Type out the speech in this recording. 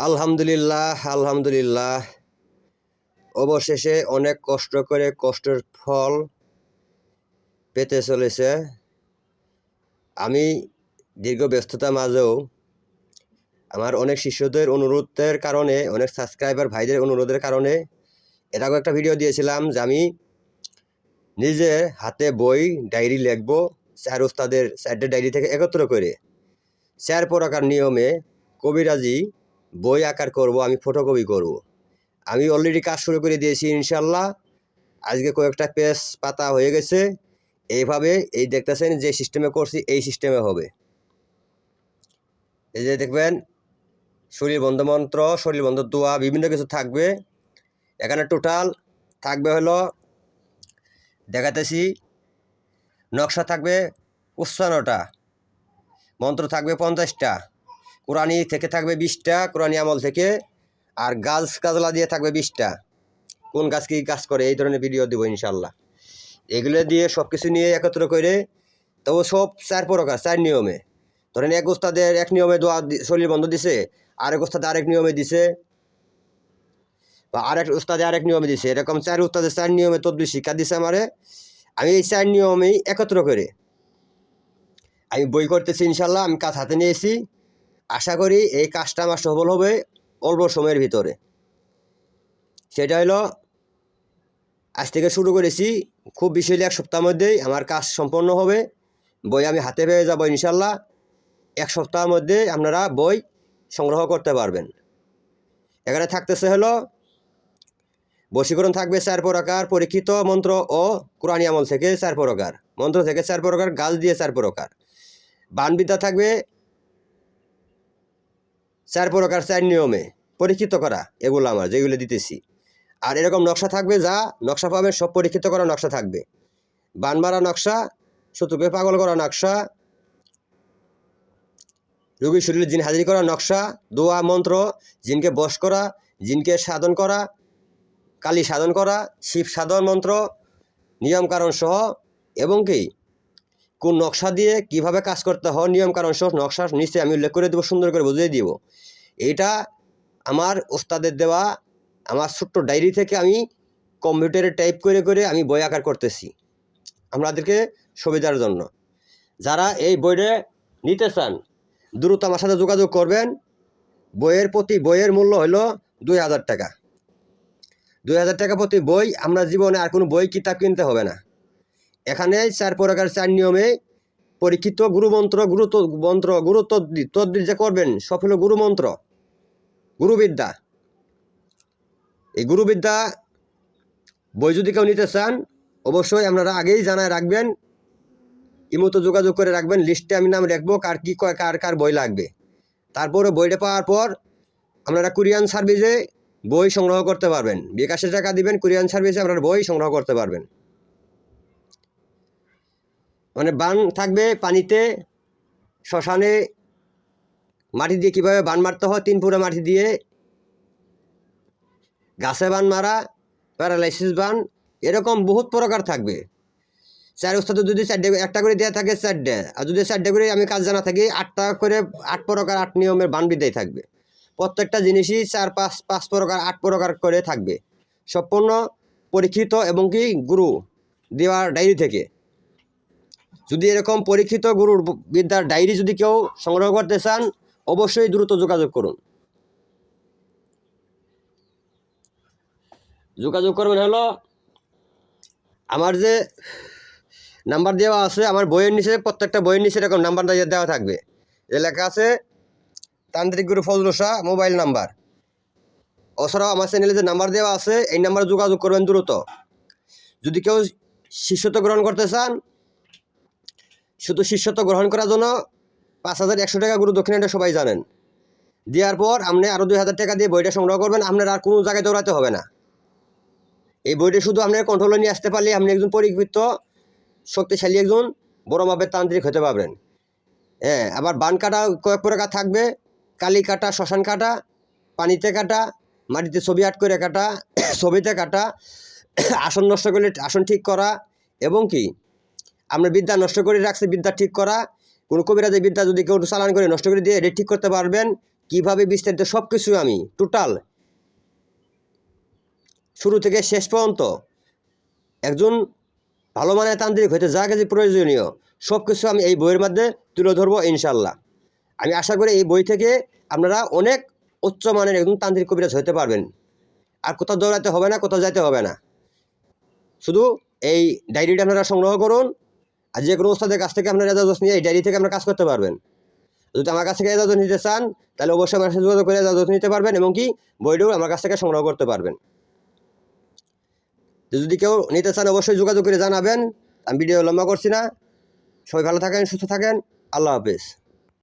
আলহামদুলিল্লাহ আলহামদুলিল্লাহ অবশেষে অনেক কষ্ট করে কষ্টের ফল পেতে চলেছে। আমি দীর্ঘ ব্যস্ততার মাঝেও আমার অনেক শিষ্যদের অনুরোধের কারণে, অনেক সাবস্ক্রাইবার ভাইদের অনুরোধের কারণে এর আগে একটা ভিডিও দিয়েছিলাম যে আমি নিজে হাতে বই ডায়েরি লিখবো, স্যার ওস্তাদের স্যারদের ডায়েরি থেকে একত্র করে স্যার পড়াকার নিয়মে কবিরাজি বই আকার করব, আমি ফটোকপি করব। আমি অলরেডি কাজ শুরু করে দিয়েছি ইনশাল্লাহ। আজকে কয়েকটা পেজ পাতা হয়ে গেছে। এইভাবে এই দেখতেছেন যে সিস্টেমে করছি এই সিস্টেমে হবে। এই যে দেখবেন শরীর বন্ধ মন্ত্র, শরীর বন্ধ দোয়া, বিভিন্ন কিছু থাকবে এখানে। টোটাল থাকবে হলো, দেখাতেছি, নকশা থাকবে ৫৫টা, মন্ত্র থাকবে ৫০টা, কোরআনি থেকে থাকবে ২০টা, কোরআনি আমল থেকে, আর গাছ গাছলা দিয়ে থাকবে ২০টা। কোন গাছ কী কাজ করে এই ধরনের ভিডিও দেবো ইনশাল্লাহ। এগুলো দিয়ে সব কিছু নিয়ে একত্র করে, তবু সব ৪ প্রকার ৪ নিয়মে। ধরেন এক ওস্তাদের এক নিয়মে দোয়া শরীর বন্ধ দিছে, আরেক ওস্তাদে আরেক নিয়মে দিছে, বা আরেক ওস্তাদে আরেক নিয়মে দিছে, এরকম ৪ ওস্তাদের ৪ নিয়মে তদবির শিক্ষা দিছে আমারে। আমি এই ৪ নিয়মেই একত্র করে আমি বই করতেছি ইনশাল্লাহ। আমি কাজ হাতে নিয়েছি, আশা করি এই কাজটা আমার সফল হবে অল্প সময়ের ভিতরে। সেটা হলো, আজ থেকে শুরু করেছি, খুব বেশি হলে ১ সপ্তাহের মধ্যেই আমার কাজ সম্পন্ন হবে। বই আমি হাতে পেয়ে যাবো ইনশাল্লাহ। ১ সপ্তাহের মধ্যে আপনারা বই সংগ্রহ করতে পারবেন। এখানে থাকতেছে হলো, বশীকরণ থাকবে ৪ প্রকার, পরীক্ষিত মন্ত্র ও কোরআনি আমল থেকে ৪ প্রকার, মন্ত্র থেকে ৪ প্রকার, গাছ দিয়ে ৪ প্রকার, বানবিদ্যা থাকবে ৪ প্রকার ৪ নিয়মে পরীক্ষিত করা, এগুলো আমার যেগুলো দিতেছি। আর এরকম নকশা থাকবে, যা নকশা পাবেন সব পরীক্ষিত করা নকশা থাকবে। বান মারা নকশা, শত্রুকে পাগল করা নকশা, রোগীর শরীরে জিন হাজির করা নকশা, দোয়া মন্ত্র, জিনকে বশ করা, জিনকে সাধন করা, কালী সাধন করা, শিব সাধন মন্ত্র, নিয়মকানুন সহ, এবং কি কোন নকশা দিয়ে কিভাবে কাজ করতে হয় নিয়মকানুন সহ নকশার নিচে আমি উল্লেখ করে দেবো, সুন্দর করে বুঝিয়ে দিব। এইটা আমার ওস্তাদের দেওয়া আমার ছোট্ট ডায়েরি থেকে আমি কম্পিউটারে টাইপ করে করে আমি বই আকার করতেছি আপনাদেরকে সুবিধার জন্য। যারা এই বইটা নিতে চান দ্রুত আমার সাথে যোগাযোগ করবেন। প্রতি বইয়ের মূল্য হলো ২,০০০ টাকা। ২,০০০ টাকা প্রতি বই। আমরা জীবনে আর কোনো বই কিতাব কিনতে হবে না। এখানে ৪ প্রকার ৪ নিয়মে পরীক্ষিত গুরুমন্ত্র, গুরু তদ্বির যে করবেন সব হলো গুরুমন্ত্র, গুরুবিদ্যা। এই গুরুবিদ্যা বই যদি কেউ নিতে চান অবশ্যই আপনারা আগেই জানায় রাখবেন, ইমোতে যোগাযোগ করে রাখবেন। লিস্টে আমি নাম রাখবো কার কী কার কার বই লাগবে। তারপরে বইটা পাওয়ার পর আপনারা কুরিয়ান সার্ভিসে বই সংগ্রহ করতে পারবেন। বিকাশে টাকা দিবেন, কুরিয়ান সার্ভিসে আপনারা বই সংগ্রহ করতে পারবেন। মানে বান থাকবে পানিতে, শ্মশানে মাটি দিয়ে কীভাবে বান মারতে হয়, ৩ ফুটা মাটি দিয়ে, গাছে বান মারা, প্যারালাইসিস বান, এরকম বহুত প্রকার থাকবে। ৪ ওস্তাদে যদি একটা করে দেওয়া থাকে ৪টে, আর যদি ৪টে করে আমি কাজ জানা থাকি ৮টা করে ৮ প্রকার ৮ নিয়মের বানবিদ্যাই থাকবে। প্রত্যেকটা জিনিসই ৪ ৫ প্রকার ৮ প্রকার করে থাকবে, সম্পূর্ণ পরীক্ষিত এবং কি গুরু দেওয়ার ডায়েরি থেকে। যদি এরকম পরীক্ষিত গুরুর বিদ্যার ডায়েরি যদি কেউ সংগ্রহ করতে চান অবশ্যই দ্রুত যোগাযোগ করুন। যোগাযোগ করবেন হলো, আমার যে নাম্বার দেওয়া আছে আমার বইয়ের নিচে, প্রত্যেকটা বইয়ের নিচে এরকম নাম্বার দেওয়া থাকবে। যে লেখা আছে তান্ত্রিক গুরু ফজলুল শাহ মোবাইল নাম্বার। এছাড়াও আমার চ্যানেলে যে নাম্বার দেওয়া আছে এই নাম্বারে যোগাযোগ করবেন দ্রুত। যদি কেউ শিষ্যত্ব গ্রহণ করতে চান, শুধু শিষ্যত্ব গ্রহণ করার জন্য ৫,১০০ টাকা গুরু দক্ষিণা, এটা সবাই জানেন। দেওয়ার পর আপনি আরও ২,০০০ টাকা দিয়ে বইটা সংগ্রহ করবেন। আপনার আর কোনো জায়গায় দৌড়াতে হবে না। এই বইটা শুধু আপনার কন্ট্রোলে নিয়ে আসতে পারলে আপনি একজন পরিকৃত শক্তিশালী একজন বড় মাপের তান্ত্রিক হতে পারবেন। হ্যাঁ, আবার বান কাটা কয়েক প্রকার থাকবে, কালি কাটা, শ্মশান কাটা, পানিতে কাটা, মাটিতে ছবি আট করে কাটা, ছবিতে কাটা, আসন নষ্ট করলে আসন ঠিক করা, এবং কি আপনার বিদ্যা নষ্ট করে রাখছে বিদ্যা ঠিক করা। কোনো কবিরাজের বিদ্যা যদি কেউ চালান করে নষ্ট করে দিয়ে এটা ঠিক করতে পারবেন। কীভাবে বিস্তারিত সব কিছু আমি টোটাল শুরু থেকে শেষ পর্যন্ত একজন ভালো মানের তান্ত্রিক হইতে যা কিছু প্রয়োজনীয় সব কিছু আমি এই বইয়ের মধ্যে তুলে ধরবো ইনশাল্লাহ। আমি আশা করি এই বই থেকে আপনারা অনেক উচ্চমানের একজন তান্ত্রিক কবিরাজ হতে পারবেন। আর কোথাও দৌড়াতে হবে না, কোথাও যাইতে হবে না। শুধু এই ডায়েরিটা আপনারা সংগ্রহ করুন, আর যে কোনো ওস্তাদের কাছ থেকে আপনারা এজাজত নিয়ে এই ডায়েরি থেকে আপনারা কাজ করতে পারবেন। যদি আমার কাছ থেকে এজাজত নিতে চান তাহলে অবশ্যই আমার সাথে যোগাযোগ করে এজাজত নিতে পারবেন, এবং কি বইটাও আমার কাছ থেকে সংগ্রহ করতে পারবেন। যদি কেউ নিতে চান অবশ্যই যোগাযোগ করে জানাবেন। আমি ভিডিও লম্বা করছি না। সবাই ভালো থাকেন, সুস্থ থাকেন। আল্লাহ হাফেজ।